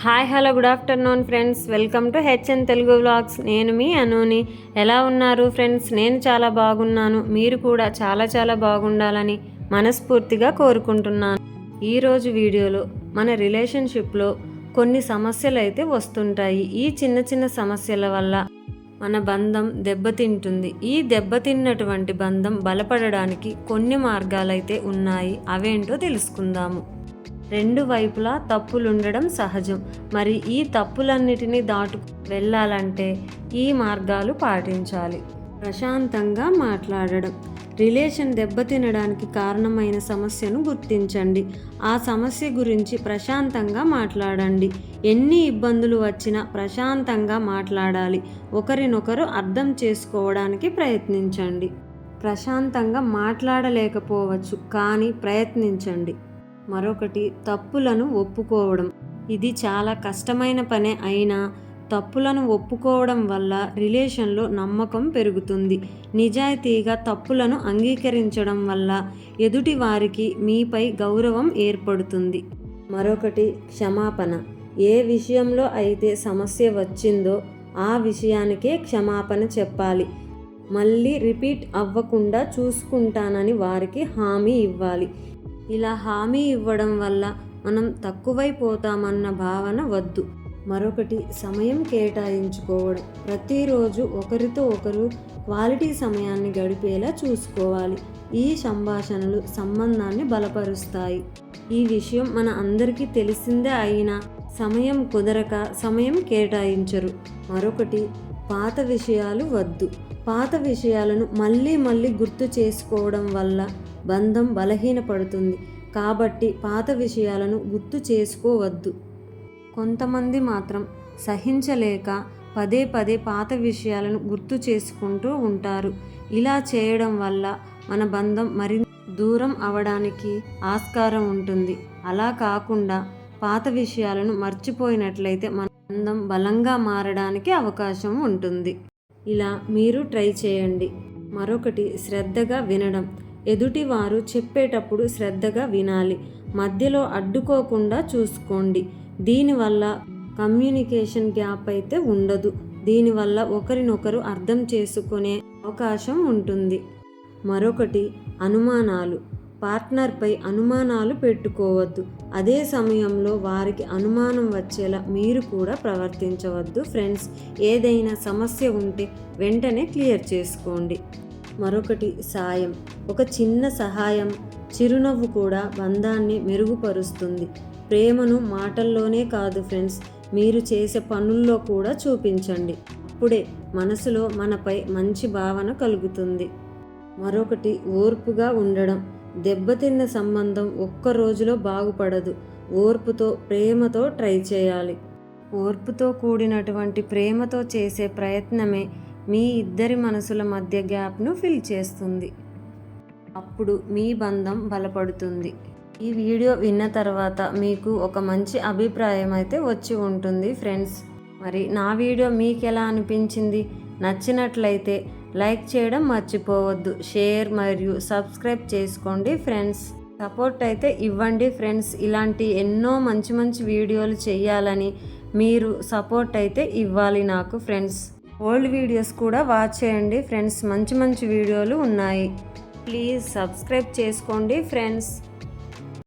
Hi hello good afternoon friends, welcome to HN Telugu vlogs. నేను మీ అనుని. ఎలా ఉన్నారు ఫ్రెండ్స్? నేను చాలా బాగున్నాను. మీరు కూడా చాలా బాగుండాలని మనస్ఫూర్తిగా కోరుకుంటున్నాను. ఈరోజు వీడియోలో మన రిలేషన్షిప్లో కొన్ని సమస్యలు అయితే వస్తుంటాయి. ఈ చిన్న సమస్యల వల్ల మన బంధం దెబ్బతింటుంది. ఈ దెబ్బతిన్నటువంటి బంధం బలపడడానికి కొన్ని మార్గాలైతే ఉన్నాయి. అవేంటో తెలుసుకుందాము. రెండు వైపులా తప్పులుండడం సహజం. మరి ఈ తప్పులన్నిటినీ దాటు వెళ్ళాలంటే ఈ మార్గాలు పాటించాలి. ప్రశాంతంగా మాట్లాడడం. రిలేషన్ దెబ్బతినడానికి కారణమైన సమస్యను గుర్తించండి. ఆ సమస్య గురించి ప్రశాంతంగా మాట్లాడండి. ఎన్ని ఇబ్బందులు వచ్చినా ప్రశాంతంగా మాట్లాడాలి. ఒకరినొకరు అర్థం చేసుకోవడానికి ప్రయత్నించండి. ప్రశాంతంగా మాట్లాడలేకపోవచ్చు, కానీ ప్రయత్నించండి. మరొకటి, తప్పులను ఒప్పుకోవడం. ఇది చాలా కష్టమైన పనే అయినా తప్పులను ఒప్పుకోవడం వల్ల రిలేషన్లో నమ్మకం పెరుగుతుంది. నిజాయితీగా తప్పులను అంగీకరించడం వల్ల ఎదుటి వారికి మీపై గౌరవం ఏర్పడుతుంది. మరొకటి, క్షమాపణ. ఏ విషయంలో అయితే సమస్య వచ్చిందో ఆ విషయానికే క్షమాపణ చెప్పాలి. మళ్ళీ రిపీట్ అవ్వకుండా చూసుకుంటానని వారికి హామీ ఇవ్వాలి. ఇలా హామీ ఇవ్వడం వల్ల మనం తక్కువైపోతామన్న భావన వద్దు. మరొకటి, సమయం కేటాయించుకోవడం. ప్రతిరోజు ఒకరితో ఒకరు క్వాలిటీ సమయాన్ని గడిపేలా చూసుకోవాలి. ఈ సంభాషణలు సంబంధాన్ని బలపరుస్తాయి. ఈ విషయం మన అందరికీ తెలిసిందే అయినా సమయం కుదరక సమయం కేటాయించరు. మరొకటి, పాత విషయాలు వద్దు. పాత విషయాలను మళ్ళీ గుర్తు చేసుకోవడం వల్ల బంధం బలహీనపడుతుంది. కాబట్టి పాత విషయాలను గుర్తు చేసుకోవద్దు. కొంతమంది మాత్రం సహించలేక పదే పాత విషయాలను గుర్తు చేసుకుంటూ ఉంటారు. ఇలా చేయడం వల్ల మన బంధం మరింత దూరం అవడానికి ఆస్కారం ఉంటుంది. అలా కాకుండా పాత విషయాలను మర్చిపోయినట్లయితే మన బంధం బలంగా మారడానికి అవకాశం ఉంటుంది. ఇలా మీరు ట్రై చేయండి. మరొకటి, శ్రద్ధగా వినడం. ఎదుటివారు చెప్పేటప్పుడు శ్రద్ధగా వినాలి. మధ్యలో అడ్డుకోకుండా చూసుకోండి. దీనివల్ల కమ్యూనికేషన్ గ్యాప్ అయితే ఉండదు. దీనివల్ల ఒకరినొకరు అర్థం చేసుకునే అవకాశం ఉంటుంది. మరొకటి, అనుమానాలు. పార్ట్నర్పై అనుమానాలు పెట్టుకోవద్దు. అదే సమయంలో వారికి అనుమానం వచ్చేలా మీరు కూడా ప్రవర్తించవద్దు ఫ్రెండ్స్. ఏదైనా సమస్య ఉంటే వెంటనే క్లియర్ చేసుకోండి. మరొకటి, సాయం. ఒక చిన్న సహాయం, చిరునవ్వు కూడా బంధాన్ని మెరుగుపరుస్తుంది. ప్రేమను మాటల్లోనే కాదు ఫ్రెండ్స్, మీరు చేసే పనుల్లో కూడా చూపించండి. అప్పుడే మనసులో మనపై మంచి భావన కలుగుతుంది. మరొకటి, ఓర్పుగా ఉండడం. దెబ్బతిన్న సంబంధం ఒక్క రోజులో బాగుపడదు. ఓర్పుతో, ప్రేమతో ట్రై చేయాలి. ఓర్పుతో కూడినటువంటి ప్రేమతో చేసే ప్రయత్నమే మీ ఇద్దరి మనసుల మధ్య గ్యాప్ను ఫిల్ చేస్తుంది. అప్పుడు మీ బంధం బలపడుతుంది. ఈ వీడియో విన్న తర్వాత మీకు ఒక మంచి అభిప్రాయం అయితే వచ్చి ఉంటుంది ఫ్రెండ్స్. మరి నా వీడియో మీకు ఎలా అనిపించింది? నచ్చినట్లయితే లైక్ చేయడం మర్చిపోవద్దు. షేర్ మరియు సబ్స్క్రైబ్ చేసుకోండి ఫ్రెండ్స్. సపోర్ట్ అయితే ఇవ్వండి ఫ్రెండ్స్. ఇలాంటి ఎన్నో మంచి వీడియోలు చేయాలని మీరు సపోర్ట్ అయితే ఇవ్వాలి నాకు ఫ్రెండ్స్. ఓల్డ్ వీడియోస్ కూడా వాచ్ చేయండి ఫ్రెండ్స్. మంచి వీడియోలు ఉన్నాయి. ప్లీజ్ సబ్స్క్రైబ్ చేసుకోండి ఫ్రెండ్స్.